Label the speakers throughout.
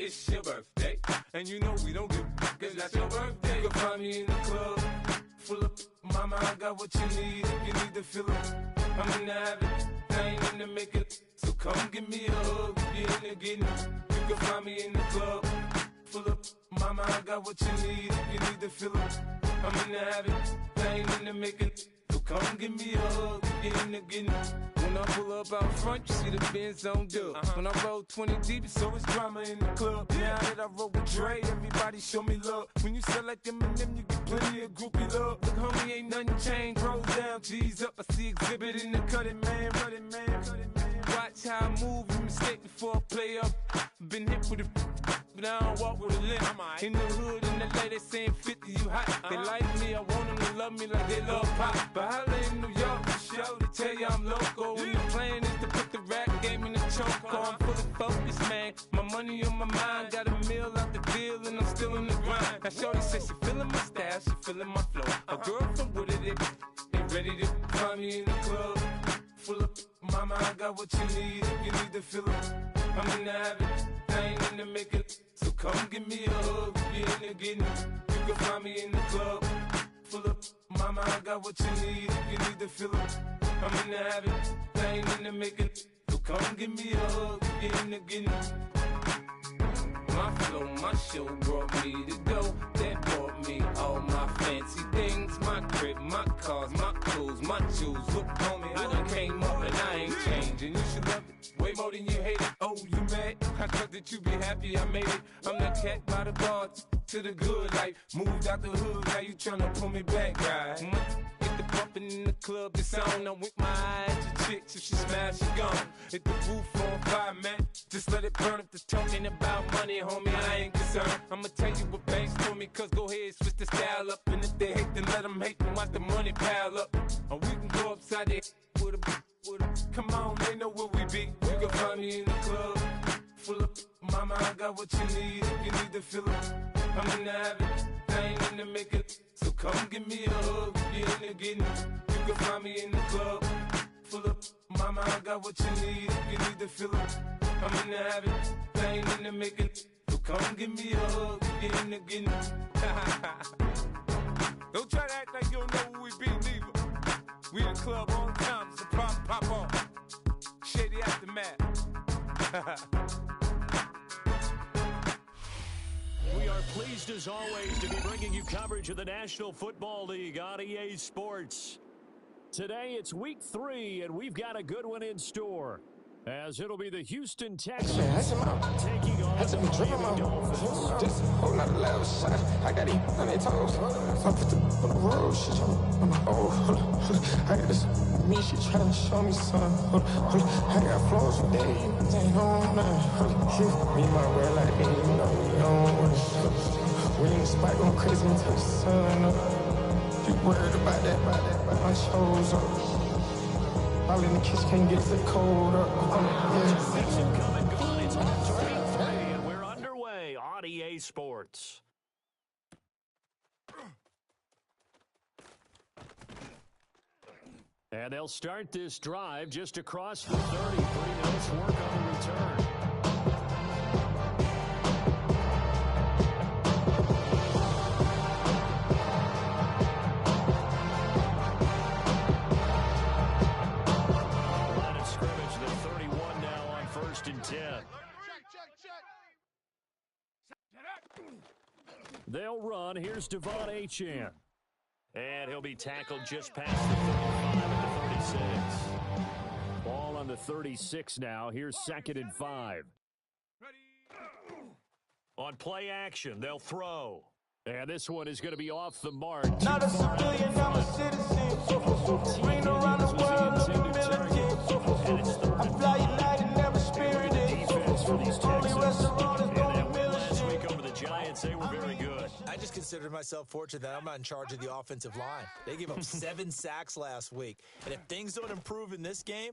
Speaker 1: it's your birthday. And you know we don't give a fuck, 'cause that's your birthday. You can find me in the club, full of mama, I got what you need if you need to fill it. I'm in the habit, I ain't in the making. So come give me a hug, if you're in the getting. You can find me in the club, full of mama, I got what you need if you need to fill it. I'm in the habit, I ain't in the making. So come give me a hug, if you're in the getting. When I pull up out front, you see the Phins on dub. When I roll 20 deep, it's always drama in the club. Now that I roll with Dre, everybody show me love. When you sell like them and them, you get plenty of groupie love. Look, homie, ain't nothing changed. Roll down, G's up. I see exhibit in the cutting, man. Running, man. Watch how I move, you mistake before I play up. Been hit with it, but I don't walk with a limp. In the hood, in the lady saying 50, you hot. They like me, I want them to love me like they love pop. But holla in New York, for show, they tell you I'm local. When the plan is to put the rap game in the choke. I'm fully focused, man. My money on my mind, got a meal out the deal, and I'm still in the grind. Now shorty says she feeling my style, she feeling my flow. A girl from Wooded, they ready to find me in the club. Full of mama, I got what you need if you need to fill it. I'm in the habit, I ain't in the making. So come give me a hug, if you're in the getting. You can find me in the club, full of mama, I got what you need if you need to fill it. I'm in the habit, I ain't in the making. So come give me a hug, if you're in the getting. My flow, my show brought me to go. That brought me all my fancy things. My crib, my cars, my clothes, my jewels. Look, homie, I done came up and I ain't changing. You should love it way more than you hate it. Oh, you mad? I thought that you be happy I made it. I'm that cat by the bar to the good life. Moved out the hood, now you tryna pull me back, right? Get the bumpin' in the club, it's on. I'm with my eyes to chicks. If she smash, she gone. Hit the roof on fire, man. Just let it burn. If they're talking about money, homie, I ain't concerned. I'ma tell you what banks told me, cause go ahead, switch the style up. And if they hate, then let them hate, then watch the money pile up. Or we can go upside there with a come on, they know where we be. You can find me in the club, full of mama, I got what you need if you need to fill it. I'm in the habit, I ain't in the making. So come give me a hug, if you're in the getting. You can find me in the club, full of mama, I got what you need if you need to fill it. I'm in the habit, I ain't in the making. So come give me a hug, if you're in the getting. Don't try to act like you don't know who we be, neither. We in the club all the time, it's a problem, pop on. Shady aftermath.
Speaker 2: We are pleased as always to be bringing you coverage of the National Football League on EA Sports. Today it's week 3 and we've got a good one in store, as it'll be the Houston Texans taking on the Miami Dolphins.
Speaker 3: Just a whole lot of loud shots. I got it on their toes. So I put the on the road. Shit, I'm like, oh, hold on. I got this me, she tryna show me something. Hold on. I got flows for days. Ain't on nothing. Me and my bro like, hey, you know, we on it. We in the spot going crazy until the sun up. You worried about that, my shows up. All in the kitchen can't get the cold up.
Speaker 2: Season come and gone. It's week 3 and we're underway on EA Sports. And they'll start this drive just across the 30. Pretty nice work on the return. Line of scrimmage, the 31 now on 1st and 10. They'll run. Here's Devon Achane. And he'll be tackled just past the 35 and the 36. Ball on the 36 now. Here's 2nd and 5. On play action, they'll throw. And this one is going to be off the mark.
Speaker 4: Not a civilian, I'm a citizen. Bring around the world, I'm a militant. I fly United, never spirited. Only restaurant is going
Speaker 2: last week over the Giants, they were very good.
Speaker 5: I just consider myself fortunate that I'm not in charge of the offensive line. They gave up 7 sacks last week. And if things don't improve in this game,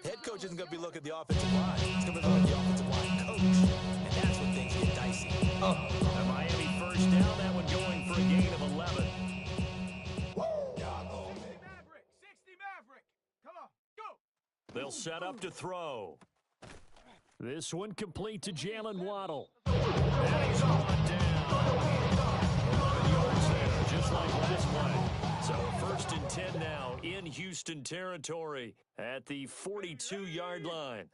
Speaker 5: head coach isn't going to be looking at the offensive line. He's going to be looking at the offensive line coach. And that's when things get dicey.
Speaker 2: The Miami first down, that one going for a gain of 11.
Speaker 1: Maverick, 60 Maverick. Come on, go.
Speaker 2: They'll set up to throw. This one complete to Jalen Waddle. 11 yards there, just like last play. So 1st and 10 now in Houston territory at the 42-yard line.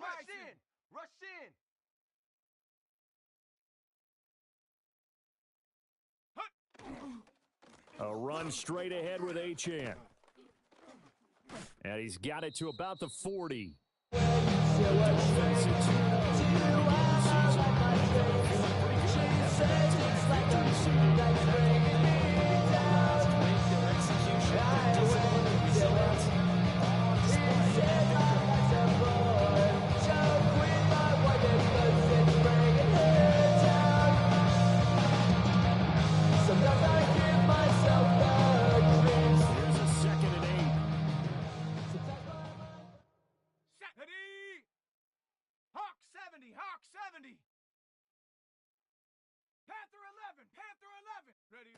Speaker 4: Rush in. Rush in.
Speaker 2: A run straight ahead with Achane. And he's got it to about the 40.
Speaker 4: Hawk 70. Panther 11. Panther 11. Ready.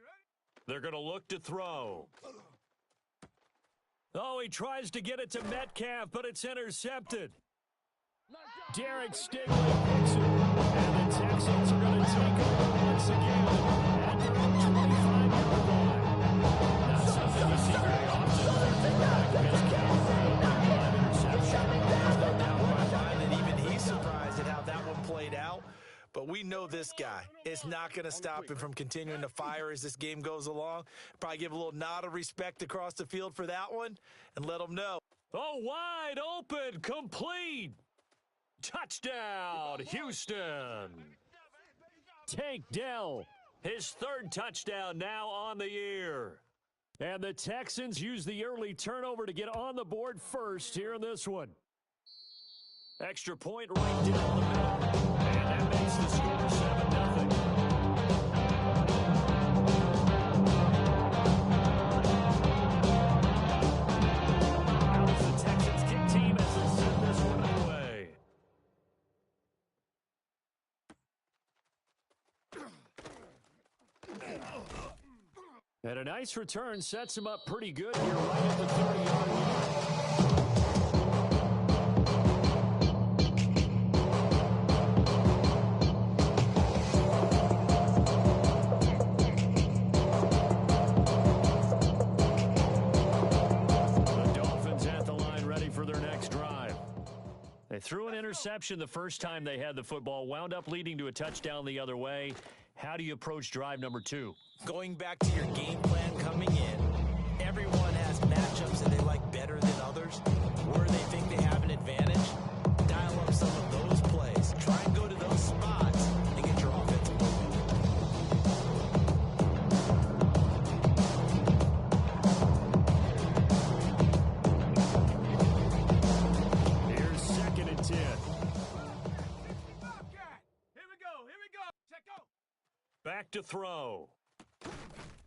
Speaker 2: They're going to look to throw. Oh, he tries to get it to Metcalf, but it's intercepted. Derek Stingley picks it. And the Texans are going to take over once again at their own 25-yard line. Not something you see very often.
Speaker 5: And even he's surprised at how that one played out. But we know this guy is not going to stop him from continuing to fire as this game goes along. Probably give a little nod of respect across the field for that one and let him know.
Speaker 2: Oh, wide open, complete. Touchdown, Houston. Tank Dell, his 3rd touchdown now on the year. And the Texans use the early turnover to get on the board first here in this one. Extra point right down the middle. And that makes the score 7-0. How does the Texans kick team as they send this one away? And a nice return sets him up pretty good here right at the 30-yard line. They threw an interception the first time they had the football, wound up leading to a touchdown the other way. How do you approach drive number 2?
Speaker 5: Going back to your game plan coming in, everyone has matchups that they like better than others. Where they think they have an advantage, dial up some of those plays. Try and go to those spots and get your offense moving.
Speaker 2: Here's 2nd and 10.
Speaker 4: Here we go. Check go.
Speaker 2: Back to throw.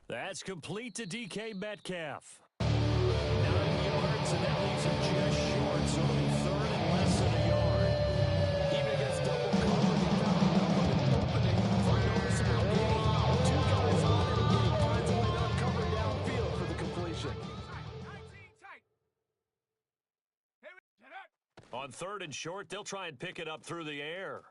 Speaker 2: That's complete to DK Metcalf. 9 yards, and that leaves him just short, so it'll be 3rd and less than a yard.
Speaker 5: Even against double cover, he found an opening for a noticeable gain. 2 guys on it, and he finds a way to uncover downfield for the completion.
Speaker 2: On 3rd and short, they'll try and pick it up through the air.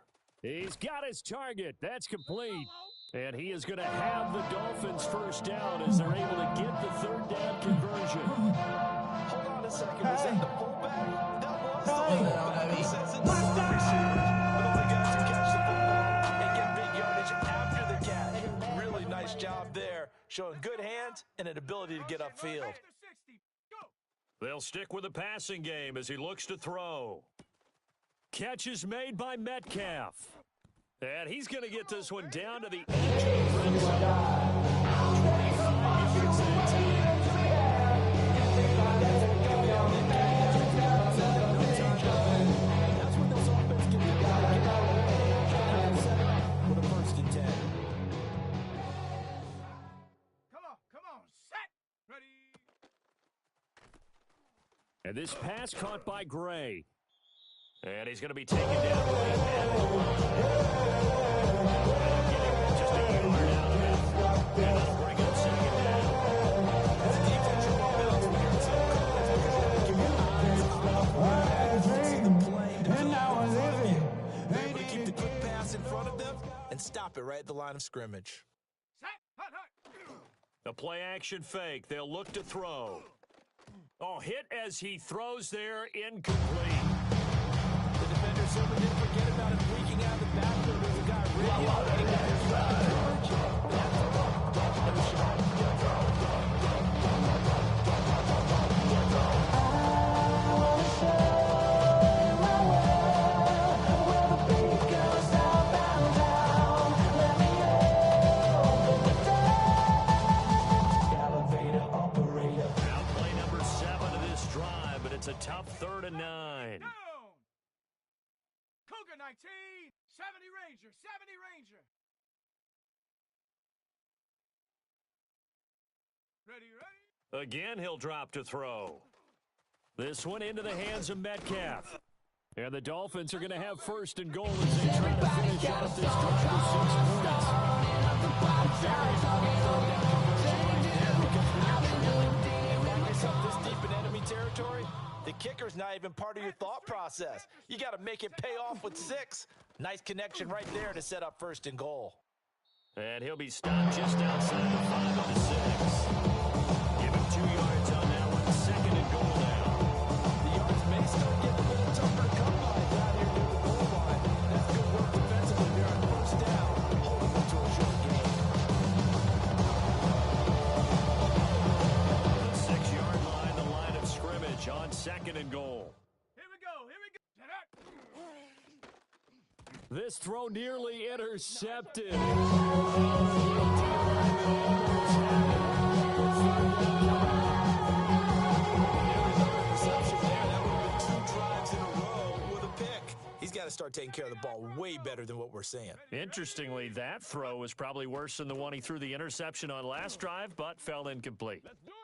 Speaker 2: He's got his target. That's complete. And he is going to have the Dolphins first down as they're able to get the 3rd down conversion.
Speaker 5: Hold on a second. Was that the fullback? That was the fullback. He says it's the receivers. But only guys who catch the football and get big yardage after the catch. Really nice job there, showing good hands and an ability to get upfield.
Speaker 2: They'll stick with the passing game as he looks to throw. Catch is made by Metcalf. And he's going to get this one down to the edge of the red zone. 25 yards and 10.
Speaker 5: That's when this offense can be set up with a 1st and 10.
Speaker 4: Come on, set. Ready.
Speaker 2: And this pass caught by Gray. And he's going to be taken down. Just a yard out of it. And that'll bring up 2nd down.
Speaker 5: That's a defense rebuild when you're in some calls because you have to give your eyes on the play to play. They're able to keep the quick pass in front of them. stop it right at the line of scrimmage.
Speaker 2: The play-action fake. They'll look to throw. Oh, hit as he throws there, incomplete.
Speaker 5: The defender certainly didn't forget about him leaking out of the backfield. There's a guy ready out of
Speaker 2: It's a tough 3rd and 9.
Speaker 4: Down. Cougar 19, 70 Ranger, 70 Ranger. Ready.
Speaker 2: Again, he'll drop to throw. This one into the hands of Metcalf. And the Dolphins are going to have 1st and goal as they try to finish off this drive with 6 points.
Speaker 5: This deep in enemy territory, the kicker's not even part of your thought process. You got to make it pay off with 6. Nice connection right there to set up 1st and goal.
Speaker 2: And he'll be stopped just outside the 5 of the 6. Give him 2 yards on that one. 2nd and goal now.
Speaker 5: The yards may start getting a little tougher to come by down here near the goal line. That's good work defensively there on 1st down, holding them to a short game.
Speaker 2: The 6-yard line, the line of scrimmage on 2nd and goal.
Speaker 4: Here we go.
Speaker 2: This throw nearly intercepted.
Speaker 5: He's got to start taking care of the ball way better than what we're seeing.
Speaker 2: Interestingly, that throw was probably worse than the one he threw the interception on last drive, but fell incomplete.
Speaker 4: Let's do it.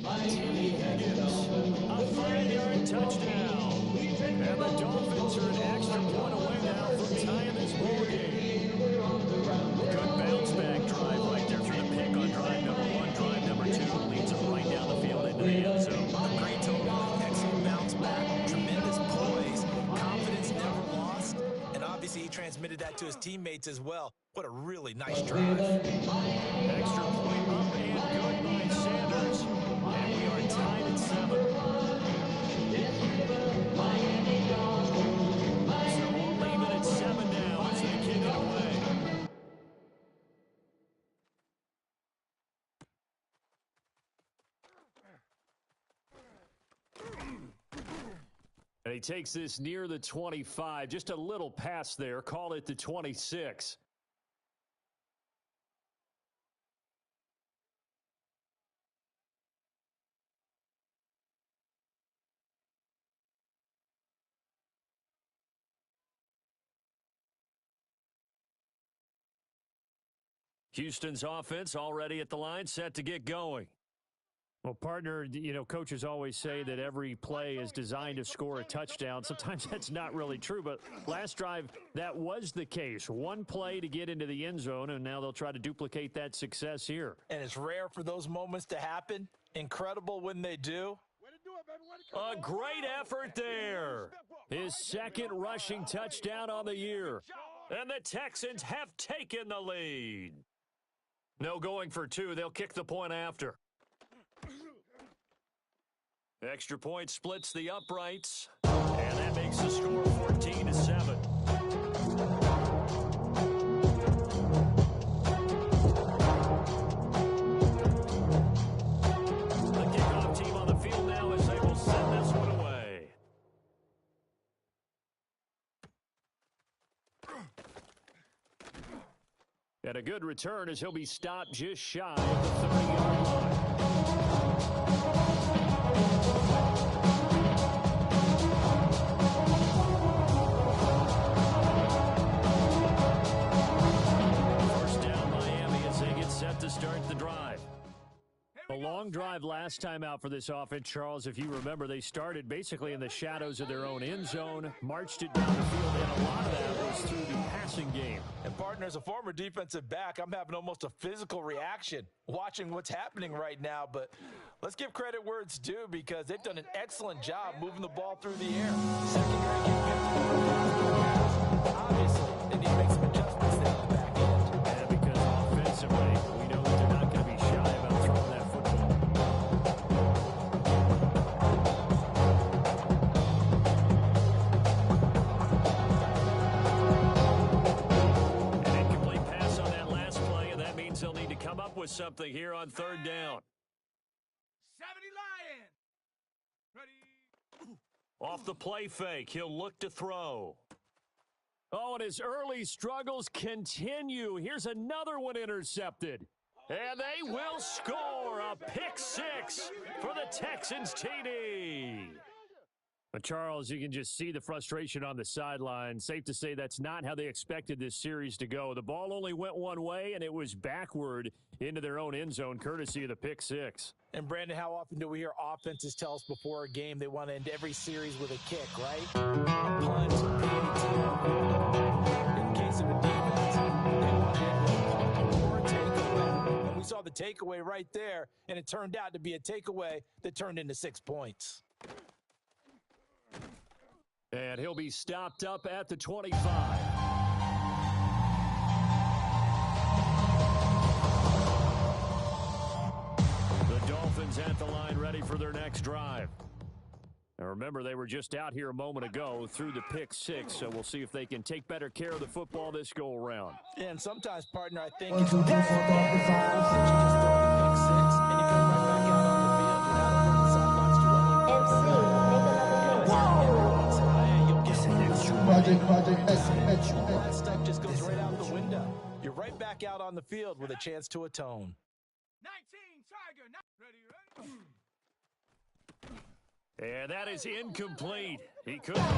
Speaker 2: Miami Higgins, a 5-yard touchdown. And the Dolphins are an extra point away now from tying this ball game. Good bounce back drive right there through the pick on drive number 1. Drive number 2 leads it right down the field into the end zone.
Speaker 5: A great total, excellent bounce back, tremendous poise, confidence never lost, and obviously he transmitted that to his teammates as well. What a really nice drive.
Speaker 2: Extra point up and good by Sanders. And we are tied at 7. So we'll leave it at 7 now as they kick it away. And he takes this near the 25. Just a little pass there. Call it the 26. Houston's offense already at the line, set to get going. Well, partner, coaches always say that every play is designed to score a touchdown. Sometimes that's not really true, but last drive, that was the case. One play to get into the end zone, and now they'll try to duplicate that success here.
Speaker 5: And it's rare for those moments to happen. Incredible when they do.
Speaker 2: A great effort there. His 2nd rushing touchdown on the year. And the Texans have taken the lead. No going for 2. They'll kick the point after. Extra point splits the uprights. And that makes the score 14-7. The kickoff team on the field now as they will send this one away. And a good return as he'll be stopped just shy of the 30-yard line. First down Miami as they get set to start the drive. A long drive last time out for this offense, Charles. If you remember, they started basically in the shadows of their own end zone, marched it down the field, and a lot of that was through the passing game.
Speaker 5: And, partner, as a former defensive back, I'm having almost a physical reaction watching what's happening right now. But let's give credit where it's due because they've done an excellent job moving the ball through the air. Secondary, obviously, they need to make some adjustments there at the back end.
Speaker 2: us something here on third down.
Speaker 1: 70 Lion. Ready.
Speaker 2: Off the play fake, he'll look to throw. Oh, and his early struggles continue. Here's another one intercepted. And they will score a pick six for the Texans TD. But Charles, you can just see the frustration on the sideline. Safe to say that's not how they expected this series to go. The ball only went one way, and it was backward into their own end zone, courtesy of the pick six.
Speaker 5: And, Brandon, how often do we hear offenses tell us before a game they want to end every series with a kick, right? A punt, in case of a defense, they want to end with a punt or a takeaway. And we saw the takeaway right there, and it turned out to be a takeaway that turned into 6 points.
Speaker 2: And he'll be stopped up at the 25. The Dolphins at the line ready for their next drive. Now remember, they were just out here a moment ago through the pick six, so we'll see if they can take better care of the football this go-around.
Speaker 5: And sometimes, partner, I think it's just pick six, and you come right back out on the field. You're not over on the sidelines dwelling. That stuff just goes right out the window. You're right back out on the field with a chance to atone.
Speaker 1: 19 Tiger. Ready.
Speaker 2: And that is incomplete. He couldn't.
Speaker 5: That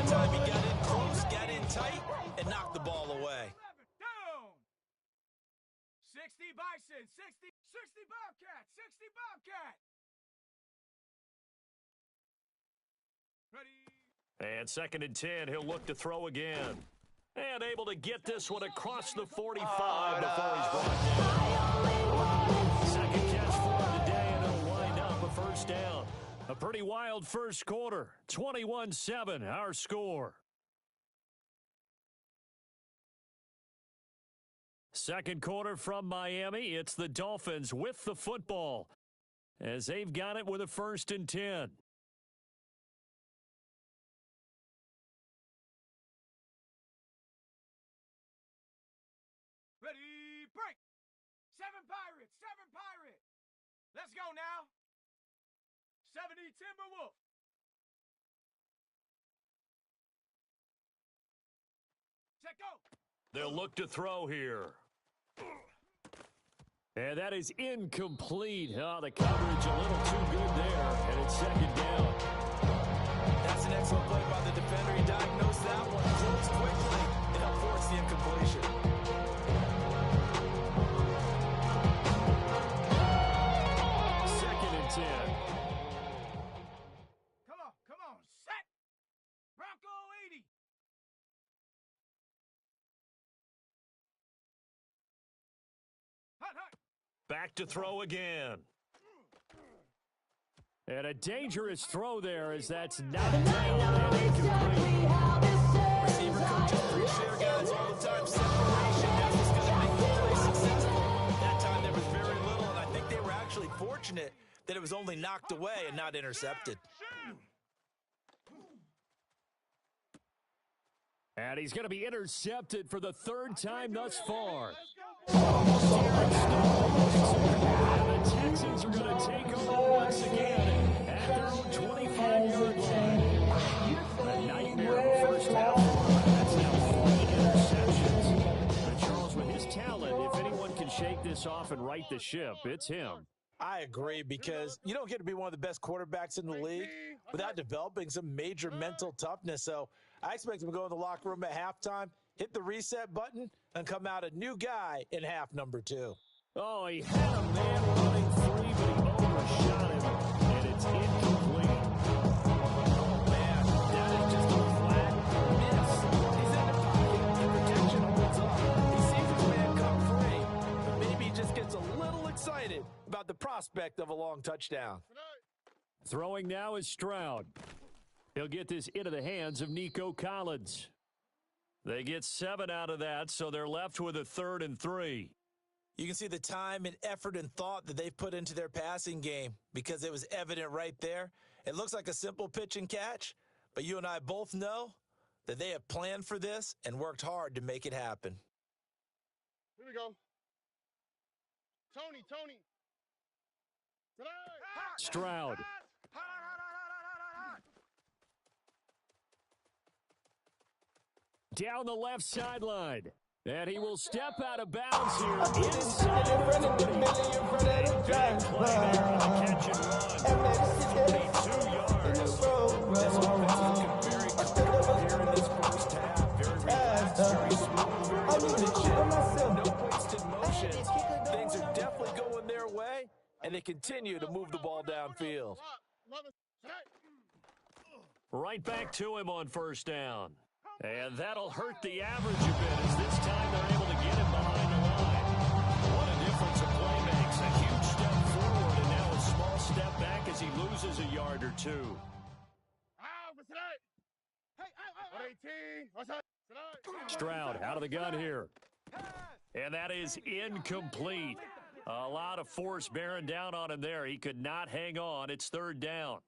Speaker 5: time he got in close, got in tight, and knocked the ball away.
Speaker 1: Down. 60 Bison. 60 Bobcat. 60 Bobcat. Ready.
Speaker 2: And 2nd and 10, he'll look to throw again. And able to get this one across the 45 before he's brought down. Second catch for him today, and it'll wind up a first down. A pretty wild first quarter. 21-7, our score. Second quarter from Miami. It's the Dolphins with the football as they've got it with a 1st and 10.
Speaker 1: Ready, break. 7 Pirates. Let's go now. 70 Timberwolf. Check go.
Speaker 2: They'll look to throw here. And that is incomplete. Oh, the coverage a little too good there, and it's 2nd down.
Speaker 5: That's an excellent play by the defender. He diagnosed that one, closed quickly, and helped force the incompletion.
Speaker 2: 2nd and 10.
Speaker 1: Come on, set. Bronco 80. Hut.
Speaker 2: Back to throw again. And a dangerous throw there as that's knocked down and incomplete.
Speaker 5: Receiver coaches appreciate guys all the time. Separation, that's what's going to make the play successful. That time there was very little, and I think they were actually fortunate that it was only knocked away and not intercepted.
Speaker 2: And he's going to be intercepted for the 3rd time thus far. And the Texans are going to take over once again at their own 25-yard line. A nightmare of a first half. That's now 40 interceptions. But Charles, with his talent, if anyone can shake this off and right the ship, it's him.
Speaker 5: I agree, because you don't get to be one of the best quarterbacks in the league without developing some major mental toughness. So I expect him to go in the locker room at halftime, hit the reset button, and come out a new guy in half number 2.
Speaker 2: Oh, he had a man running free, but he overshot him, and it's incomplete.
Speaker 5: Oh, man, that is just a flat miss. He's in the pocket, the protection holds up. He sees his man come free, but maybe he just gets a little excited about the prospect of a long touchdown.
Speaker 2: Throwing now is Stroud. He'll get this into the hands of Nico Collins. They get 7 out of that, so they're left with a 3rd and 3.
Speaker 5: You can see the time and effort and thought that they've put into their passing game, because it was evident right there It looks like a simple pitch and catch, but you and I both know that they have planned for this and worked hard to make it happen.
Speaker 6: Here we go. Tony.
Speaker 2: Stroud. Down the left sideline. And he will step out of bounds here. Inside
Speaker 3: in front of the middle, in front of the drive.
Speaker 2: catch and run. 32 yards.
Speaker 5: This offense is looking very comfortable here in this first half. Very relaxed, very smooth, very efficient. No wasted motions. Things are definitely going their way, and they continue to move the ball downfield.
Speaker 2: Right back to him on first down. And that'll hurt the average a bit as this time they're able to get him behind the line. What a difference a play makes. A huge step forward and now a small step back as he loses a yard or two. Stroud out of the gun here. And that is incomplete. A lot of force bearing down on him there. He could not hang on. It's third down.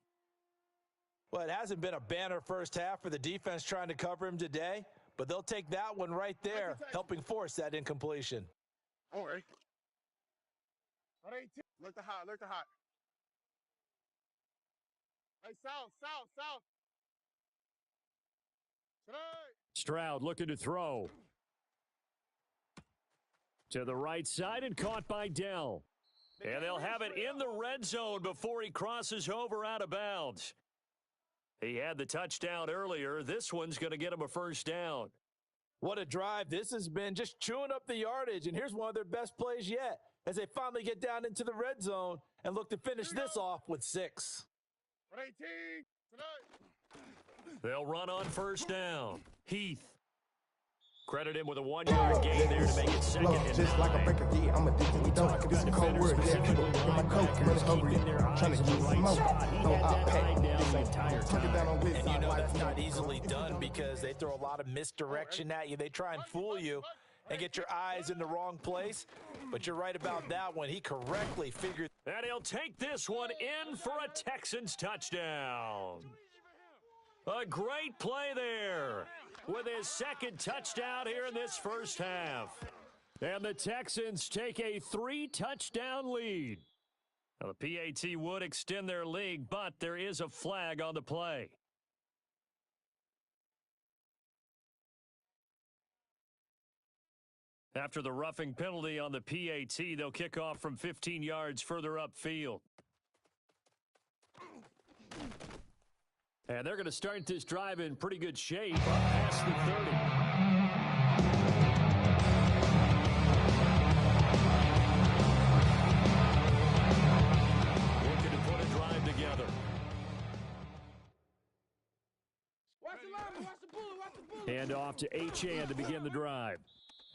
Speaker 5: Well, it hasn't been a banner first half for the defense trying to cover him today, but they'll take that one right there, helping force that incompletion.
Speaker 6: Don't worry. Look the hot. Hey, south.
Speaker 2: Stroud looking to throw. To the right side and caught by Dell. And they'll have it in the red zone before he crosses over out of bounds. He had the touchdown earlier. This one's going to get him a first down.
Speaker 5: What a drive this has been, just chewing up the yardage, and here's one of their best plays yet as they finally get down into the red zone and look to finish this off with 6.
Speaker 2: They'll run on first down. Heath. Credit him with a 1-yard gain there to make it second and
Speaker 3: just
Speaker 2: 9.
Speaker 3: like a breaker, yeah, I'm addicted to dope. This is a cold word, yeah, people get my coke, and it's hungry, trying to get some more. No, I pay.
Speaker 5: And you know that's not easily done because they throw a lot of misdirection at you. They try and fool you and get your eyes in the wrong place. But you're right about that one. He correctly figured.
Speaker 2: And he'll take this one in for a Texans touchdown. A great play there with his second touchdown here in this first half. And the Texans take a 3-touchdown lead. Now, the PAT would extend their lead, but there is a flag on the play. After the roughing penalty on the PAT, they'll kick off from 15 yards further upfield. And they're going to start this drive in pretty good shape up past the 30. Looking to put a drive together. Hand off to H.A. to begin the drive.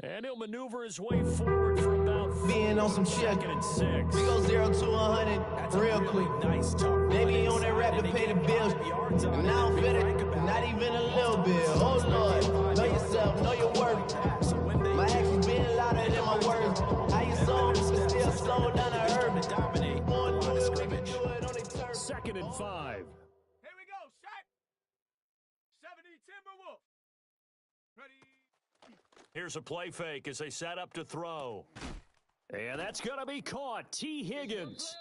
Speaker 2: And he'll maneuver his way forward for about
Speaker 3: being on some shit.
Speaker 2: 2nd and 6.
Speaker 3: We go 0 to 100 real quick.
Speaker 5: Nice, tough.
Speaker 3: Maybe on that rap to pay the bills. And now I'm fit it, not even a little bit. Oh Lord, know yourself, know your worth. My actions being louder than my words. How you sold, but still slow down the herb. Going through it, we can do it on the turf.
Speaker 2: 2nd and 5.
Speaker 1: Here we go, Shaq. 70 Timberwolf. Ready.
Speaker 2: Here's a play fake as they set up to throw. And that's going to be caught. T. Higgins.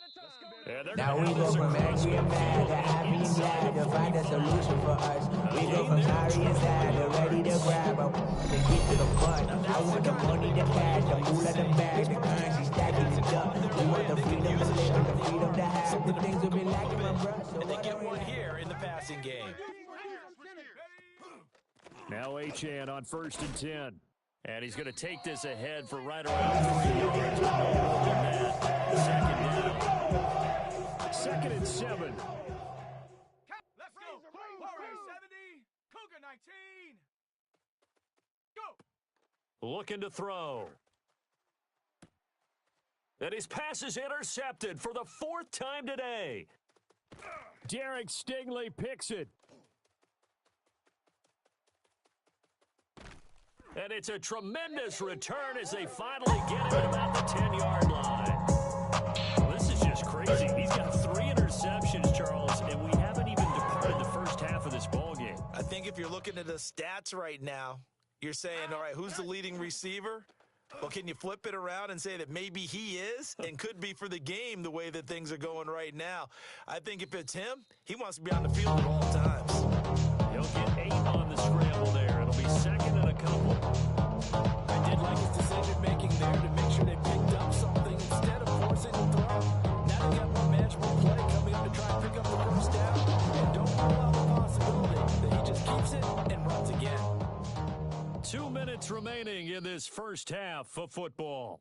Speaker 7: Now we go from angry and mad to happy and glad to find a solution for us. We go from sorry and sad to ready to grab up to get to the fun. I want the money, the cash, the moolah, the bag, the currency stacking it up. We want the freedom to live, the freedom to have the things we've been lacking, my brother.
Speaker 5: And they get one here in the passing game.
Speaker 2: Now H.A. on 1st and 10. And he's going to take this ahead for right around 3 yards. No more than that. 2nd and 7.
Speaker 1: Let's go. Warriors 70. Cougar 19. Go.
Speaker 2: Looking to throw. And his pass is intercepted for the 4th time today. Derek Stingley picks it. And it's a tremendous return as they finally get him at about the 10-yard line. Well, this is just crazy. He's got 3 interceptions, Charles, and we haven't
Speaker 5: looking at the stats right now, you're saying, all right, who's the leading receiver? Well, can you flip it around and say that maybe he is and could be for the game the way that things are going right now? I think if it's him, he wants to be on the field at all times.
Speaker 2: He'll get 8 on the scramble there. It'll be second and a couple.
Speaker 1: I did like his decision-making there to make sure they picked up something instead of forcing the throw. Now they got more manageable play coming up to try and pick up the first down. And don't rule out the possibility that he just keeps it and runs again.
Speaker 2: 2 minutes remaining in this first half of football.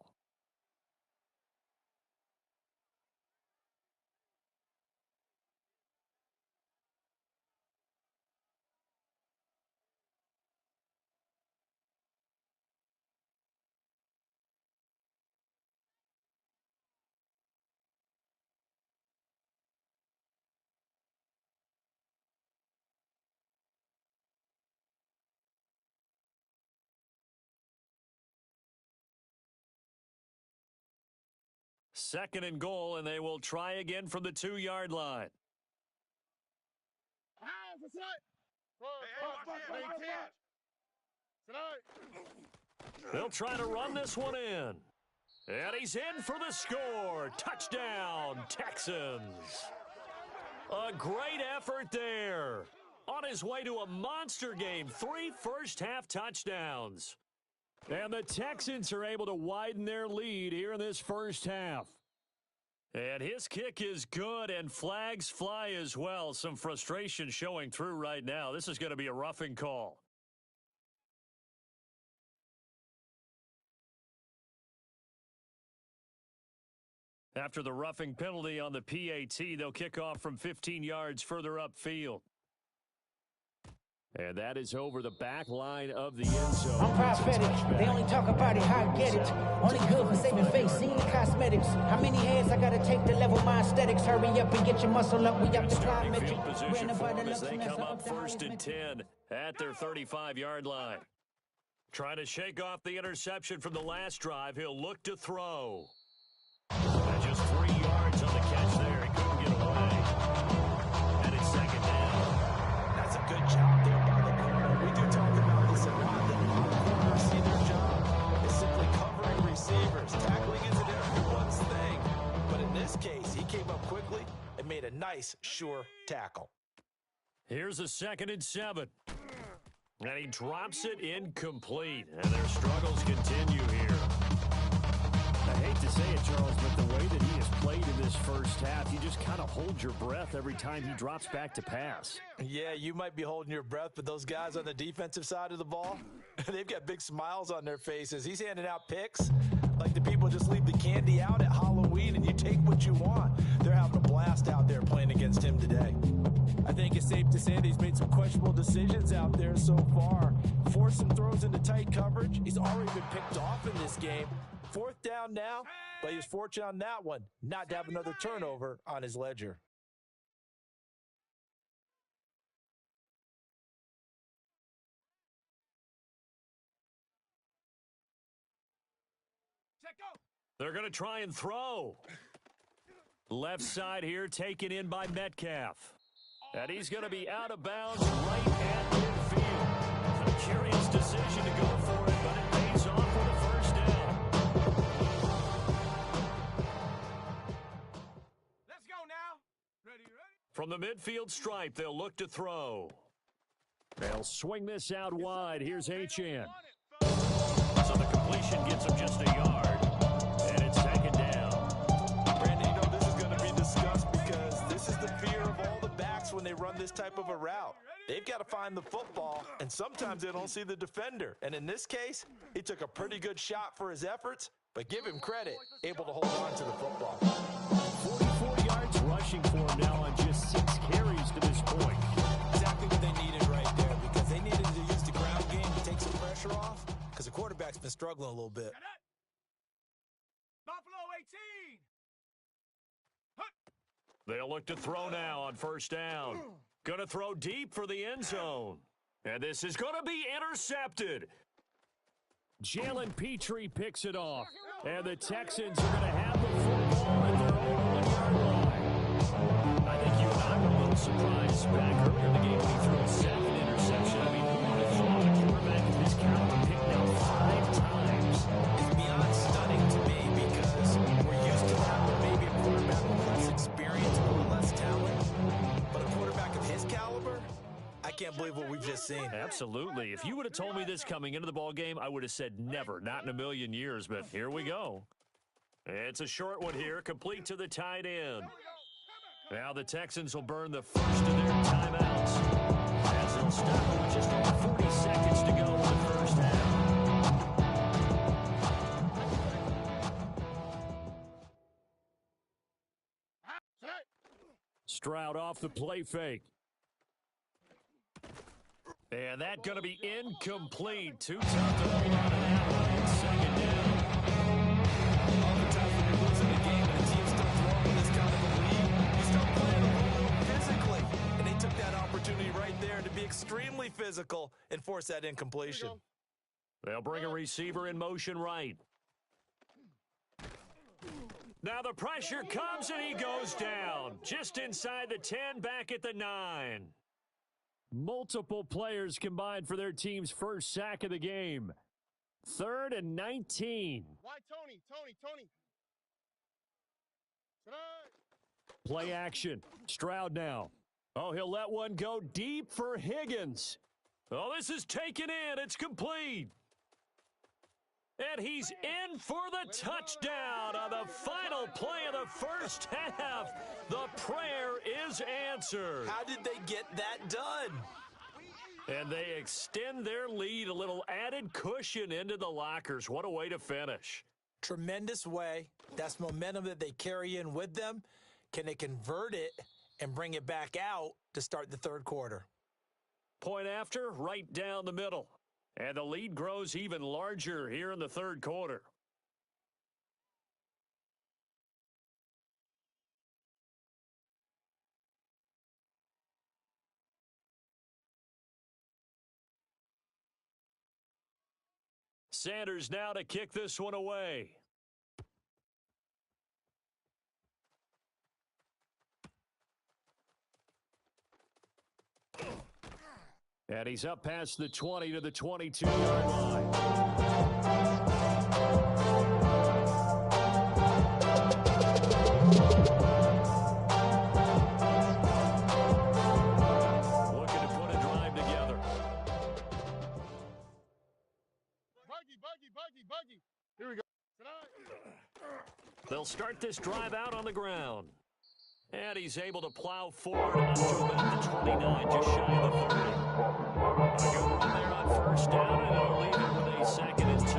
Speaker 2: Second and goal, and they will try again from the 2-yard line. They'll try to run this one in. And he's in for the score. Touchdown, Texans. A great effort there. On his way to a monster game, 3 first-half touchdowns. And the Texans are able to widen their lead here in this first half. And his kick is good, and flags fly as well. Some frustration showing through right now. This is going to be a roughing call. After the roughing penalty on the PAT, they'll kick off from 15 yards further upfield. And that is over the back line of the end zone.
Speaker 7: I'm prophetic. They only talk about it, how I get it. Only good for saving face, seeing the cosmetics. How many hands I gotta take to level my aesthetics? Hurry up and get your muscle up. We up the
Speaker 2: Starting field position for them as they come up first and 10 at their 35-yard line. Trying to shake off the interception from the last drive. He'll look to throw. And just 3 yards on the catch there. He couldn't get away. And it's second down.
Speaker 5: That's a good job there by the corner. We do talk about this a lot, that a lot of corners see their job is simply covering receivers. Tackling isn't everyone's thing. But in this case, he came up quickly and made a nice, sure tackle.
Speaker 2: Here's a 2nd and 7. And he drops it incomplete. And their struggles continue here.
Speaker 8: I hate to say it, Charles, but the way that he has played in this first half, you just kind of hold your breath every time he drops back to pass.
Speaker 5: Yeah, you might be holding your breath, but those guys on the defensive side of the ball, they've got big smiles on their faces. He's handing out picks like the people just leave the candy out at Halloween and you take what you want. They're having a blast out there playing against him today.
Speaker 1: I think it's safe to say that he's made some questionable decisions out there so far. Forced some throws into tight coverage. He's already been picked off in this game. 4th down now, but he was fortunate on that one not to have another turnover on his ledger.
Speaker 2: They're going to try and throw. Left side here taken in by Metcalf. And he's going to be out of bounds right at midfield. A curious decision to go for it, but it pays off for the first down.
Speaker 1: Let's go now. Ready?
Speaker 2: From the midfield stripe, they'll look to throw. They'll swing this out wide. Here's Achane. So the completion gets him just a yard. And it's 2nd down.
Speaker 5: Brandon, you know this is going to be discussed because this is the fear of all the backs when they run this type of a route. They've got to find the football, and sometimes they don't see the defender. And in this case, he took a pretty good shot for his efforts, but give him credit, able to hold on to the football.
Speaker 8: 44 yards rushing for him now on just 6 carries to this point.
Speaker 5: Exactly what they needed right there, because they needed to use the ground game to take some pressure off, because the quarterback's been struggling a little bit.
Speaker 1: Buffalo 18.
Speaker 2: They'll look to throw now on 1st down. Going to throw deep for the end zone. And this is going to be intercepted.
Speaker 8: Jalen Petrie picks it off. And the Texans are going to have the football at their own 1-yard line.
Speaker 2: I think you and I were a little surprised back earlier in the game when he threw a 2nd interception. I mean, who
Speaker 8: his caliber picked now 5 times.
Speaker 5: It's beyond stunning to me because we're used to that with maybe a quarterback with less experience or less talent. But a quarterback of his caliber, I can't believe what we've just seen.
Speaker 8: Absolutely. If you would have told me this coming into the ball game, I would have said never, not in a million years, but here we go. It's a short one here, complete to the tight end. Now the Texans will burn the first of their timeouts as they'll stop with just over 40 seconds to go in the first half. Stroud off the play fake. And that going to be incomplete. Too tough to hold on to that one in second down.
Speaker 5: Oftentimes when you're losing the game and the team starts throwing this kind of a lead, you start playing a little more physically. And they took that opportunity right there to be extremely physical and force that incompletion.
Speaker 8: They'll bring a receiver in motion right. Now the pressure comes and he goes down. Just inside the 10, back at the 9. Multiple players combined for their team's first sack of the game. 3rd and 19.
Speaker 6: Why Tony?
Speaker 8: Play action. Stroud now. Oh, he'll let one go deep for Higgins. Oh, this is taken in. It's complete. And he's in for the touchdown on the final play of the first half. The prayer is answered.
Speaker 5: How did they get that done?
Speaker 8: And they extend their lead, a little added cushion into the lockers. What a way to finish.
Speaker 5: Tremendous way. That's momentum that they carry in with them. Can they convert it and bring it back out to start the third quarter?
Speaker 8: Point after, right down the middle. And the lead grows even larger here in the third quarter. Sanders now to kick this one away. And he's up past the 20 to the 22-yard line. Looking to put a drive together.
Speaker 6: Buggy. Here we go.
Speaker 8: They'll start this drive out on the ground. And he's able to plow forward up to about the 29, just shy of the 30. A good run there on first down, and it'll leave it with a 2nd and 2.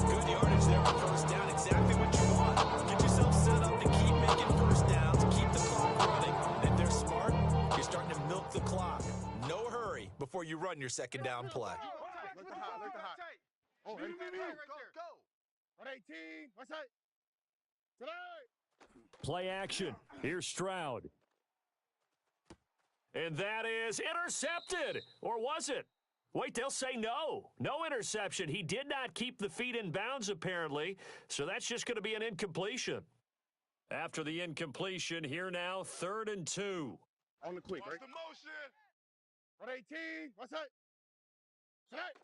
Speaker 5: Good yardage there for first down. Exactly what you want. Get yourself set up to keep making first downs, keep the clock running. And if they're smart, you're starting to milk the clock. No hurry before you run your second down play.
Speaker 6: Look the hot. Oh, hey. Go. 118. What's that? Tonight.
Speaker 8: Play action. Here's Stroud. And that is intercepted. Or was it? Wait, they'll say no. No interception. He did not keep the feet in bounds, apparently. So that's just going to be an incompletion. After the incompletion, here now, 3rd and 2.
Speaker 6: On the quick, right? Watch the motion. 118. What's that? Tonight.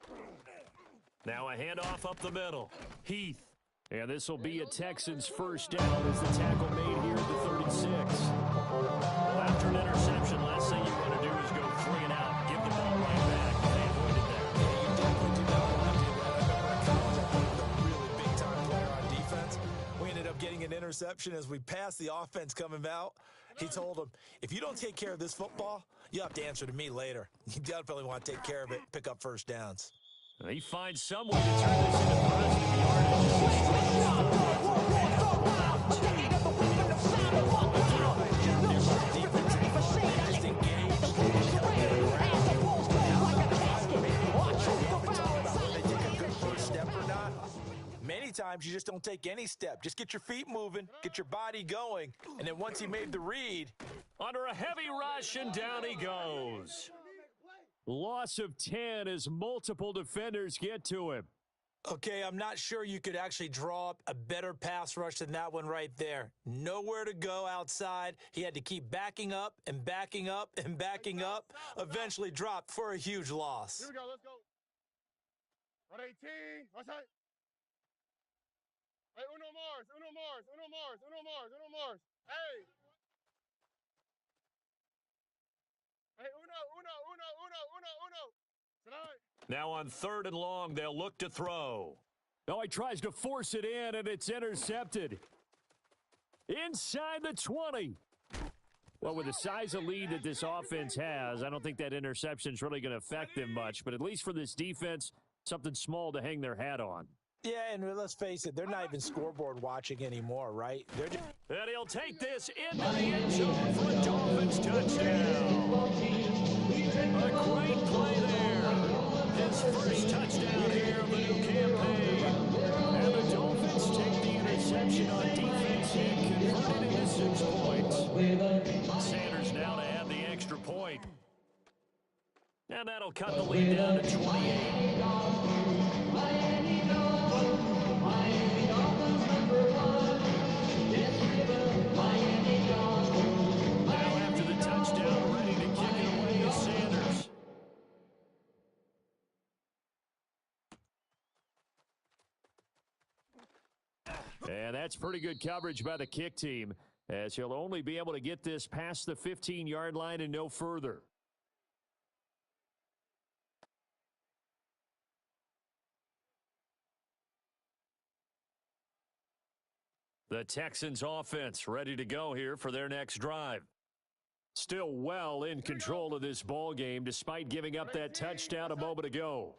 Speaker 8: Now a handoff up the middle. Heath. And this will be a Texans first down as the tackle made here at the 36. Well, after an interception, last thing you want to do is go 3 and out. Give the ball right back. They avoided that.
Speaker 5: Yeah, you definitely do not want to do that. I remember in college, I played with a really big-time player on defense. We ended up getting an interception as we passed the offense coming out. He told him, if you don't take care of this football, you'll have to answer to me later. You definitely want to take care of it, pick up first downs.
Speaker 8: He finds some way to turn this into positive yardage.
Speaker 5: Many times you just don't take any step. Just get your feet moving, get your body going, and then once he made the read.
Speaker 8: Under a heavy rush, and down he goes. Loss of 10 as multiple defenders get to him.
Speaker 5: Okay, I'm not sure you could actually draw up a better pass rush than that one right there. Nowhere to go outside. He had to keep backing up and backing up and backing up. Eventually dropped for a huge loss.
Speaker 6: Here we go. Let's go. Right 18. What's that? Hey, uno Mars. Hey. Hey, uno. Tonight.
Speaker 2: Now on 3rd and long, they'll look to throw. Oh, he tries to force it in, and it's intercepted. Inside the 20. Well, with the size of lead that this offense has, I don't think that interception is really going to affect them much. But at least for this defense, something small to hang their hat on.
Speaker 5: Yeah, and let's face it, they're not even scoreboard watching anymore, right? They're just...
Speaker 2: And he'll take this into the end zone for a Dolphins touchdown. A great play there. His first touchdown here of the new campaign. And the Dolphins take the interception on defense and convert it into 6 points. Sanders now to add the extra point. And that'll cut the lead down to 28. Now after the touchdown, ready to kick it away is Sanders. And that's pretty good coverage by the kick team, as he'll only be able to get this past the 15-yard line and no further. The Texans offense ready to go here for their next drive. Still well in control of this ball game despite giving up that touchdown a moment ago.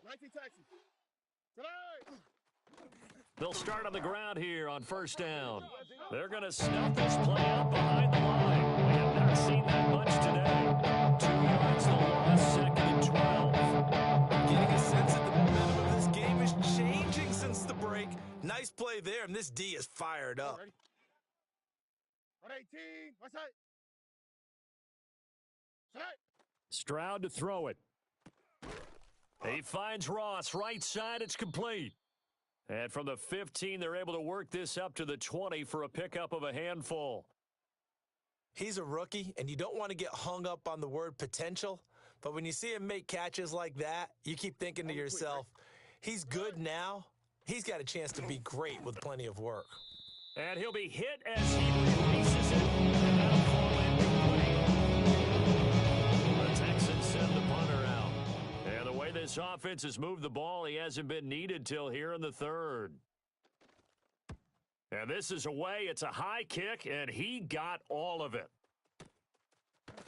Speaker 2: They'll start on the ground here on 1st down. They're going to snuff this play out behind the line. We have not seen that much today. 2 yards the loss, 2nd and 12.
Speaker 5: Getting a sense that the momentum of this game is changing since the break. Nice play there, and this D is fired up.
Speaker 6: Right 18. What's that?
Speaker 2: Stroud to throw it. He finds Ross, right side, it's complete. And from the 15, they're able to work this up to the 20 for a pickup of a handful.
Speaker 5: He's a rookie, and you don't want to get hung up on the word potential, but when you see him make catches like that, you keep thinking to yourself, he's good now. He's got a chance to be great with plenty of work.
Speaker 2: And he'll be hit as he releases it. And that'll fall incomplete. The Texans send the punter out. And the way this offense has moved the ball, he hasn't been needed till here in the 3rd. And this is away. It's a high kick, and he got all of it.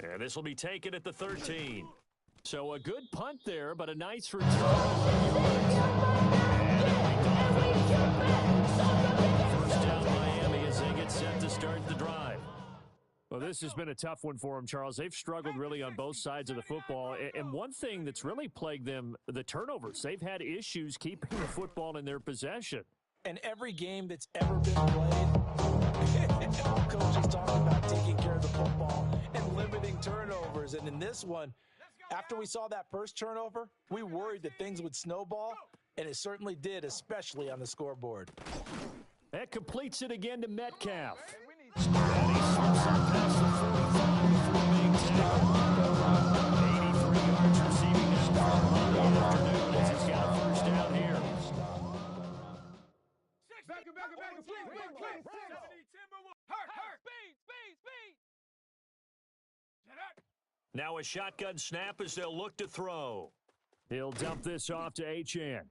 Speaker 2: And this will be taken at the 13. So a good punt there, but a nice return. First down Miami as they get set to start the drive. Well, this has been a tough one for them, Charles. They've struggled really on both sides of the football. And one thing that's really plagued them, the turnovers. They've had issues keeping the football in their possession.
Speaker 5: And every game that's ever been played, coaches talking about taking care of the football and limiting turnovers. And in this one, after we saw that first turnover, we worried that things would snowball, and it certainly did, especially on the scoreboard.
Speaker 2: That completes it again to Metcalf. And he slips up past the 45 for a big tackle. 83 yards receiving now for Monday afternoon as he's got a first down here.
Speaker 6: Back, please. Hurt. Speed.
Speaker 2: Now a shotgun snap as they'll look to throw. He'll dump this off to Achane.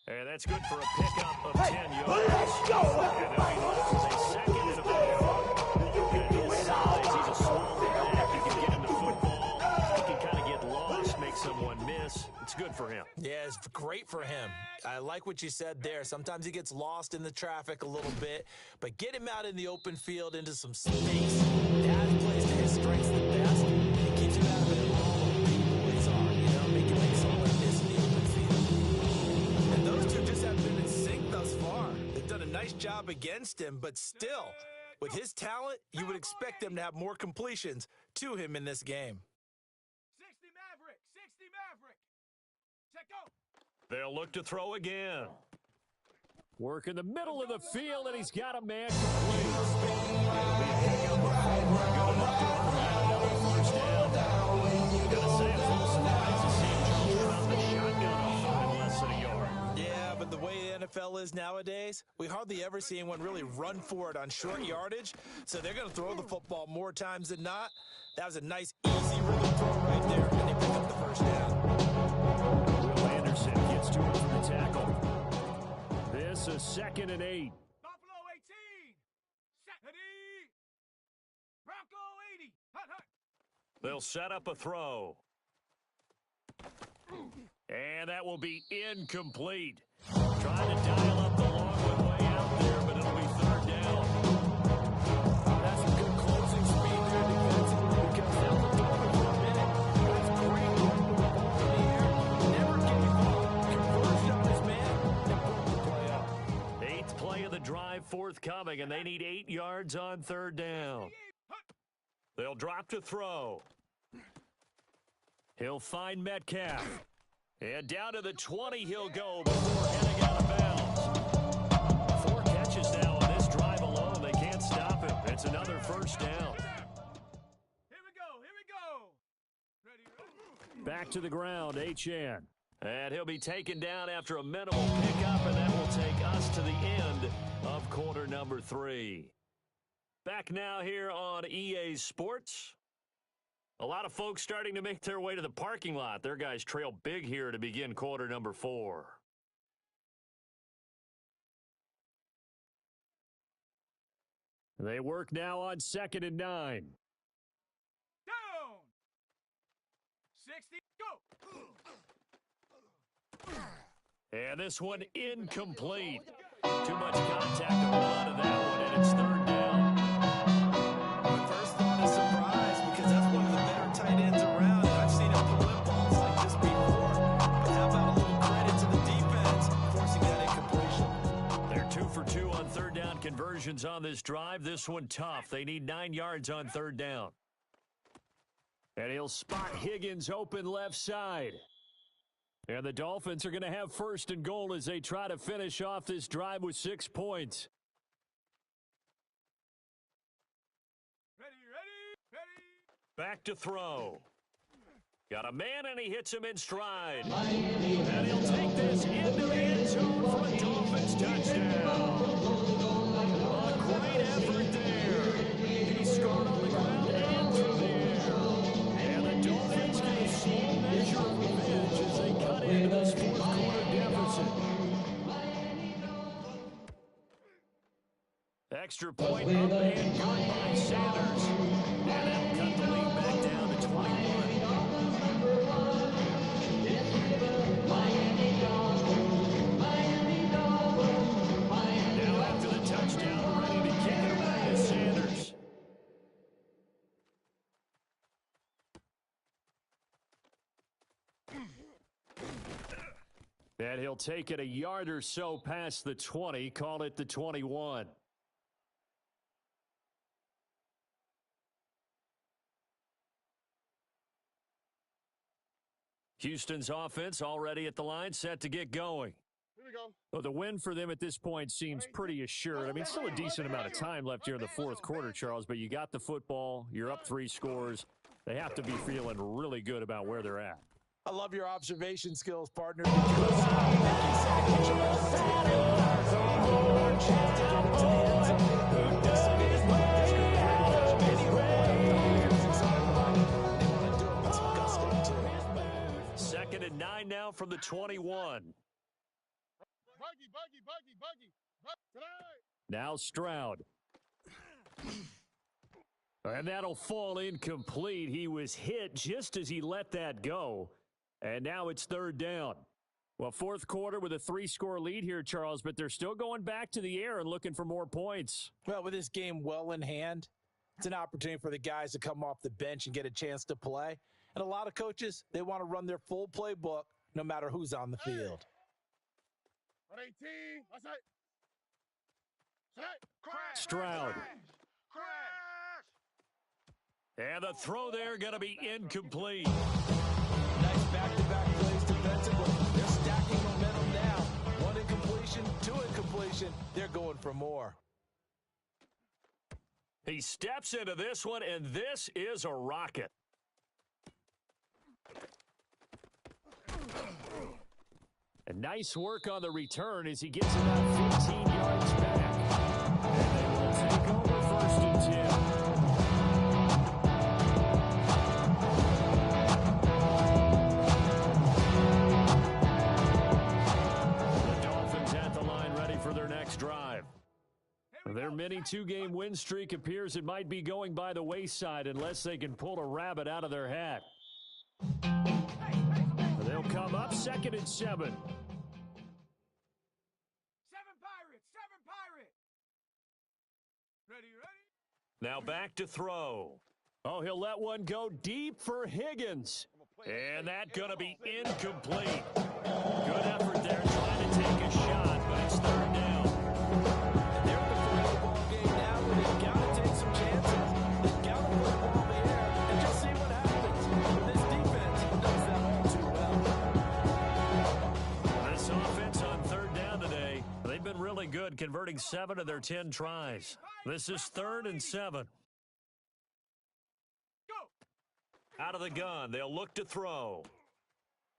Speaker 2: And that's good for a pickup of 10 yards.
Speaker 4: Let's go!
Speaker 2: And they'll be left with a second and about. At his size, he's a small back. He can get in the football. He can kind of get lost, make someone miss. It's good for him.
Speaker 5: Yeah, it's great for him. I like what you said there. Sometimes he gets lost in the traffic a little bit, but get him out in the open field into some space. That plays to his strengths the best. He keeps him out of it all where big boys are, make him make someone miss in the open field. And those two just haven't been in sync thus far. They've done a nice job against him, but still, with his talent, you would expect them to have more completions to him in this game.
Speaker 6: 60 Maverick. Check out.
Speaker 2: They'll look to throw again. Work in the middle of the field, and he's got a man complete. It'll be a pickup of 4. Good enough to earn another first down. Gotta say, it's a little surprised to see him jump out the shotgun off of less than a yard.
Speaker 5: the way the NFL is nowadays, we hardly ever see anyone really run for it on short yardage. So they're going to throw the football more times than not. That was a nice, easy rhythm throw right there, and they pick up the first down.
Speaker 2: Will Anderson gets to him for the tackle. This is 2nd and 8.
Speaker 4: Buffalo 18. Ready. Bronco 80. Hut, hut.
Speaker 2: They'll set up a throw. And that will be incomplete. Trying to dial up the long one way out there, but it'll be 3rd down.
Speaker 5: That's a good closing speed there defensively because that was over for a minute. That's great running the ball in the air. Never gave up. Converged on his man and broke the play up.
Speaker 2: 8th play of the drive forthcoming, and they need 8 yards on 3rd down. They'll drop to throw. He'll find Metcalf. And down to the 20 he'll go before heading out of bounds. 4 catches now on this drive alone. They can't stop him. It's another 1st down.
Speaker 4: Here we go. Here we go. Ready.
Speaker 2: Back to the ground, Achane. And he'll be taken down after a minimal pickup, and that will take us to the end of quarter number 3. Back now here on EA Sports. A lot of folks starting to make their way to the parking lot. Their guys trail big here to begin quarter number 4. They work now on 2nd and 9.
Speaker 4: Down. 60. Go.
Speaker 2: And this one incomplete. Too much contact to run out of that one, and it's 3rd down.
Speaker 5: My first thought is surprise because that's one of the better tight ends around. I've seen him pull in balls like this before. But how about a little credit to the defense forcing that incompletion?
Speaker 2: They're 2 for 2 on 3rd down conversions on this drive. This one tough. They need 9 yards on 3rd down. And he'll spot Higgins open left side. And the Dolphins are going to have 1st and goal as they try to finish off this drive with 6 points. Back to throw. Got a man, and he hits him in stride. And he'll take this into the end zone for a Dolphins touchdown. A great effort there. He scored on the ground and through the air. And the Dolphins get a small measure of revenge as they cut into this 4th quarter deficit. Extra point up and good by Sanders. And that'll cut the lead back down to 21. Now after the touchdown, ready to kick it away is Sanders. And he'll take it a yard or so past the 20, call it the 21. Houston's offense already at the line, set to get going.
Speaker 6: Here we go.
Speaker 2: Well, the win for them at this point seems pretty assured. I mean, still a decent amount of time left here in the 4th quarter, Charles, but you got the football. You're up 3 scores. They have to be feeling really good about where they're at.
Speaker 5: I love your observation skills, partner.
Speaker 2: Second and 9 now from the 21.
Speaker 6: Buggy.
Speaker 2: Now Stroud. And that'll fall incomplete. He was hit just as he let that go. And now it's 3rd down. Well, 4th quarter with a 3-score lead here, Charles, but they're still going back to the air and looking for more points.
Speaker 5: Well, with this game well in hand, it's an opportunity for the guys to come off the bench and get a chance to play. And a lot of coaches, they want to run their full playbook no matter who's on the field.
Speaker 6: 18. That's it.
Speaker 2: Stroud. And the throw there going to be incomplete.
Speaker 5: Nice back-to-back plays defensively. They're stacking momentum now. 1 incompletion, 2 incompletion. They're going for more.
Speaker 2: He steps into this one, and this is a rocket. And nice work on the return as he gets about 15 yards back. And they will take over 1st and 10. The Dolphins at the line ready for their next drive. Their mini two-game win streak appears it might be going by the wayside unless they can pull a rabbit out of their hat. They'll come up 2nd and 7.
Speaker 4: 7 Pirates. Ready.
Speaker 2: Now back to throw. Oh, he'll let one go deep for Higgins. And that's going to be incomplete. Good effort there trying to take a shot, but it's 3rd down.
Speaker 5: And they're in the football game now where they've got to take some chances. They've got to put the ball in the air and just see what happens. This defense does that all too well.
Speaker 2: This offense on 3rd down today, they've been really good converting 7 of their 10 tries. This is 3rd and 7. Out of the gun, they'll look to throw.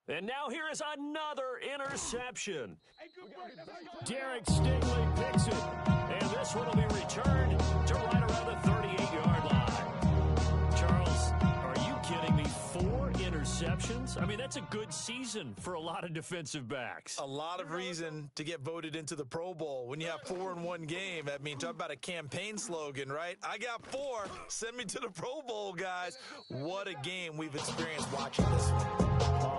Speaker 2: And now here is another interception. Derek Stingley picks it. And this one will be returned to right around the 38-yard line. Charles, are you kidding me? 4 interceptions? I mean, that's a good season for a lot of defensive backs.
Speaker 5: A lot of reason to get voted into the Pro Bowl. When you have 4 in one game, I mean, talk about a campaign slogan, right? I got 4. Send me to the Pro Bowl, guys. What a game we've experienced watching this one.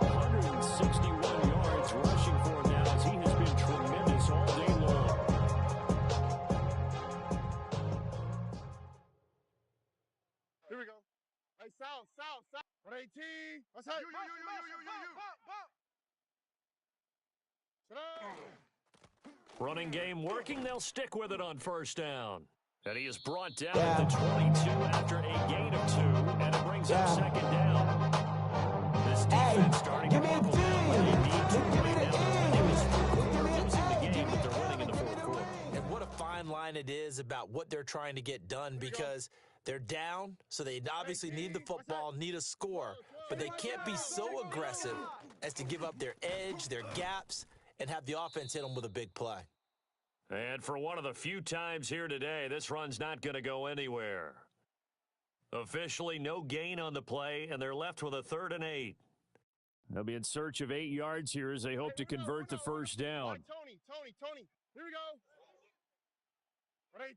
Speaker 2: 161 yards rushing for him now as he has been tremendous all day long.
Speaker 6: Here we go. Hey, south. 18. What's up? You. Sit down.
Speaker 2: Running game working. They'll stick with it on 1st down. And he is brought down at the 22 after a gain of 2, and it brings up 2nd down. This defense starting to buckle down. They need to win now. It was losing the game, but they're winning in the 4th quarter.
Speaker 5: And what a fine line it is about what they're trying to get done because they're down, so they obviously need the football, need a score, but they can't be so aggressive as to give up their edge, their gaps, and have the offense hit them with a big play.
Speaker 2: And for one of the few times here today, this run's not going to go anywhere. Officially, no gain on the play, and they're left with a 3rd and 8. They'll be in search of 8 yards here as they hope to convert the 1st down.
Speaker 6: Tony. Here we go. 18.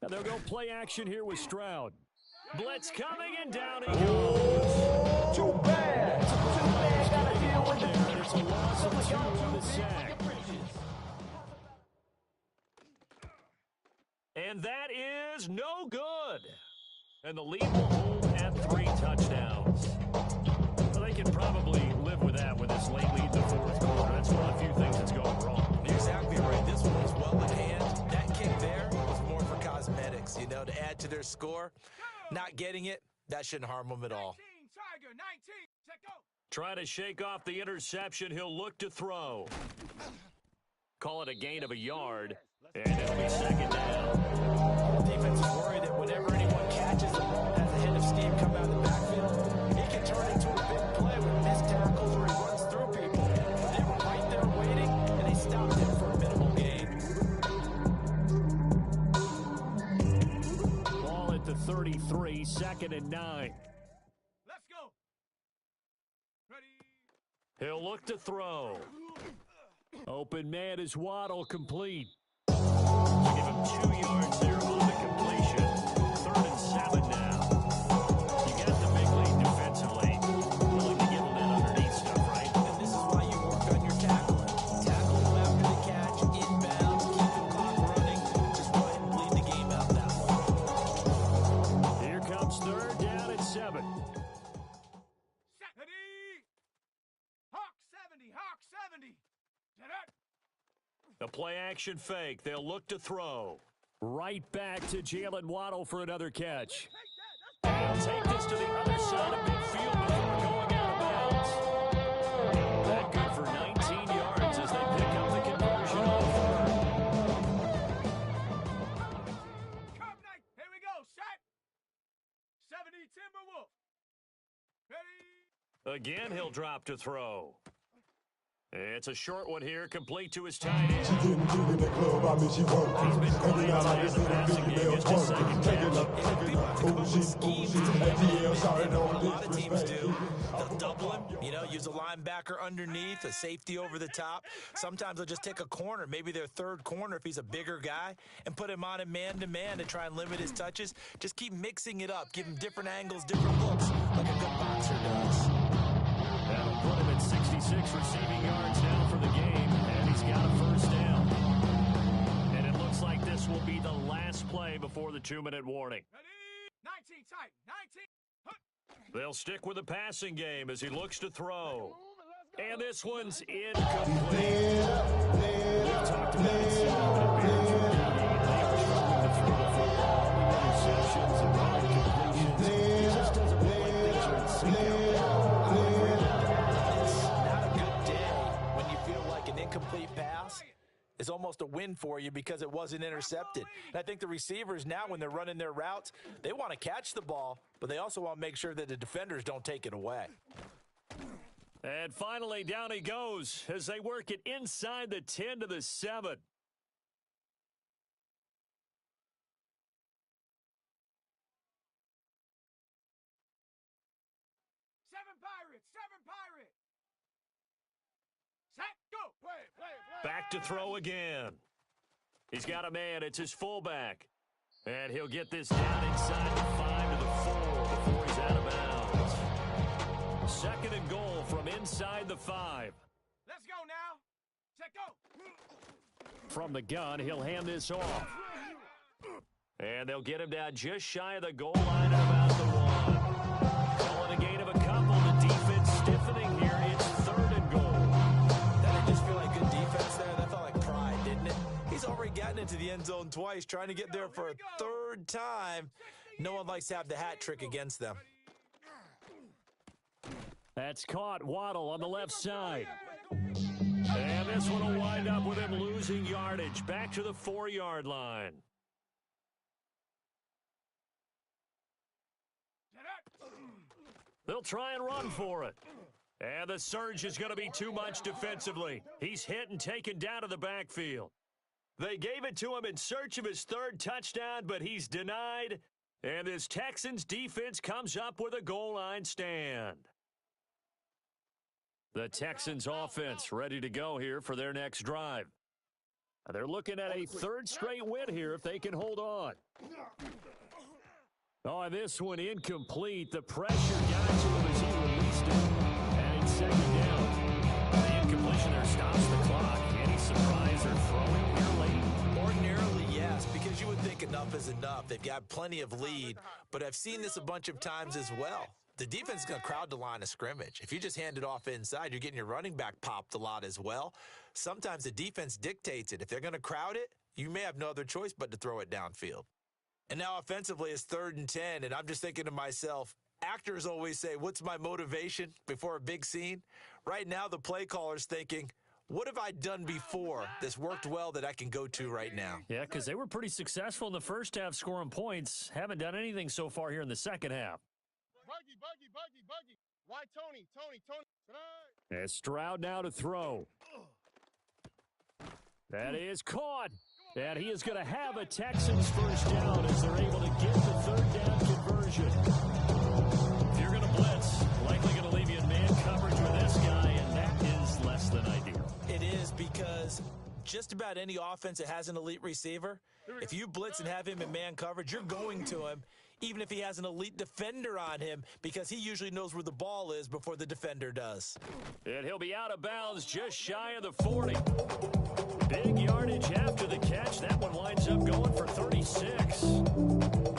Speaker 2: Now they'll go play action here with Stroud. Blitz coming, and down he goes.
Speaker 7: Too bad. Gotta deal with it.
Speaker 2: It's a loss of 2 on the sack. And that is no good. And the lead will hold at 3 touchdowns. Well, they can probably live with that with this late lead in the 4th quarter. That's one of the few things that's going wrong.
Speaker 5: You're exactly right. This one was well in hand. That kick there was more for cosmetics, to add to their score. Not getting it, that shouldn't harm them at all.
Speaker 4: 19, Tiger, 19. Check go.
Speaker 2: Trying to shake off the interception. He'll look to throw. Call it a gain of a yard. And it'll be 2nd down.
Speaker 5: The defense is worried that whenever anyone catches the ball, has a head of steam come out of the backfield, he can turn into a big play with missed tackles where he runs through people. They were right there waiting, and they stopped him for a minimal gain.
Speaker 2: Ball at the 33, 2nd and 9.
Speaker 4: Let's go. Ready.
Speaker 2: He'll look to throw. Open man is Waddle, complete. Give him 2 yards there on the completion. 3rd and 7 now. You got the big lead defensively. Willing to give him that underneath stuff, right?
Speaker 5: And this is why you work on your tackling. Tackle him after the catch, inbound, keep the clock running. Just go ahead and bleed the game out that way.
Speaker 2: Here comes 3rd down and 7.
Speaker 4: Ready. Hawk 70. Get up.
Speaker 2: The play-action fake. They'll look to throw. Right back to Jalen Waddle for another catch. They'll take this to the other side of midfield before going out of bounds. That good for 19 yards as they pick up the conversion on 3rd.
Speaker 4: Here we go. Set. 70 Timberwolf. Ready.
Speaker 2: Again, he'll drop to throw. It's a short one here, complete to his tight end.
Speaker 3: She getting big in the club, I mean she work. Every night I just see the female twerk. Take it up, take it up. ATL, sorry, no
Speaker 5: A lot of teams
Speaker 3: disrespect.
Speaker 5: do. They'll double him, use a linebacker underneath, a safety over the top. Sometimes they'll just take a corner, maybe their third corner if he's a bigger guy, and put him on a man-to-man to try and limit his touches. Just keep mixing it up, give him different angles, different looks, like a good boxer does.
Speaker 2: That'll put him at 66 receiving yards now for the game, and he's got a first down. And it looks like this will be the last play before the 2-minute warning.
Speaker 6: 19 tight, 19.
Speaker 2: They'll stick with the passing game as he looks to throw. And this one's incomplete. We've talked about it some of the Bears are beating, and they are struggling to throw the football. Interceptions and wide completions. It just doesn't look like things are in sync out there.
Speaker 5: It's not a good day when you feel like an incomplete pass is almost a win for you because it wasn't intercepted. And I think the receivers now, when they're running their routes, they want to catch the ball, but they also want to make sure that the defenders don't take it away.
Speaker 2: And finally, down he goes as they work it inside the 10 to the 7.
Speaker 6: Seven Pirates. Set, go. Play.
Speaker 2: Back to throw again. He's got a man. It's his fullback. And he'll get this down inside the 5 to the 4 before he's out of bounds. 2nd and goal from inside the 5.
Speaker 6: Let's go now. Set, go.
Speaker 2: From the gun, he'll hand this off. And they'll get him down just shy of the goal line at about the 1. Calling a gain of a couple. The defense stiffening here. It's 3rd and goal.
Speaker 5: That didn't just feel like good defense there. That felt like pride, didn't it? He's already gotten into the end zone twice, trying to get there for a 3rd time. No one likes to have the hat trick against them.
Speaker 2: That's caught. Waddle on the left side. And this one will wind up with him losing yardage. Back to the 4-yard line. They'll try and run for it. And the surge is going to be too much defensively. He's hit and taken down to the backfield. They gave it to him in search of his 3rd touchdown, but he's denied. And this Texans defense comes up with a goal line stand. The Texans offense ready to go here for their next drive. They're looking at a 3rd straight win here if they can hold on. Oh, and this one incomplete. The pressure got to him as he released it. And it's 2nd down. The incompletion there stops the clock. Any surprise or throwing here late?
Speaker 5: Ordinarily, yes, because you would think enough is enough. They've got plenty of lead, but I've seen this a bunch of times as well. The defense is going to crowd the line of scrimmage. If you just hand it off inside, you're getting your running back popped a lot as well. Sometimes the defense dictates it. If they're going to crowd it, you may have no other choice but to throw it downfield. And now offensively, it's 3rd and 10, and I'm just thinking to myself, actors always say, what's my motivation before a big scene? Right now, the play caller's thinking, what have I done before that's worked well that I can go to right now?
Speaker 2: Yeah, because they were pretty successful in the first half scoring points. Haven't done anything so far here in the second half.
Speaker 6: Buggy. Why Tony?
Speaker 2: And Stroud now to throw. That is caught. And he is going to have a Texans first down as they're able to get the 3rd down conversion. If you're going to blitz, likely going to leave you in man coverage with this guy, and that is less than ideal.
Speaker 5: It is because just about any offense that has an elite receiver, if you blitz and have him in man coverage, you're going to him, even if he has an elite defender on him, because he usually knows where the ball is before the defender does.
Speaker 2: And he'll be out of bounds just shy of the 40. Big yardage after the catch. That one winds up going for 36.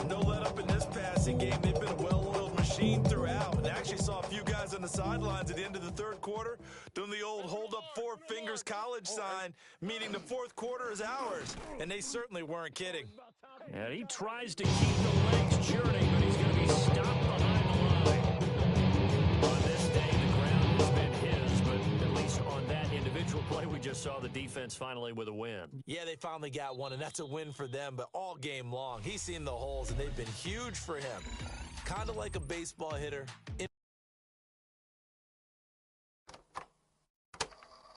Speaker 5: No let up in this passing game. They've been a well-oiled machine throughout. And I actually saw a few guys on the sidelines at the end of the 3rd quarter doing the old hold up 4 fingers college sign, meaning the 4th quarter is ours. And they certainly weren't kidding.
Speaker 2: And he tries to keep the legs churning, but he's going to be stopped behind the line. On this day, the ground has been his, but at least on that individual play, we just saw the defense finally with a win.
Speaker 5: Yeah, they finally got one, and that's a win for them, but all game long, he's seen the holes, and they've been huge for him. Kind of like a baseball hitter.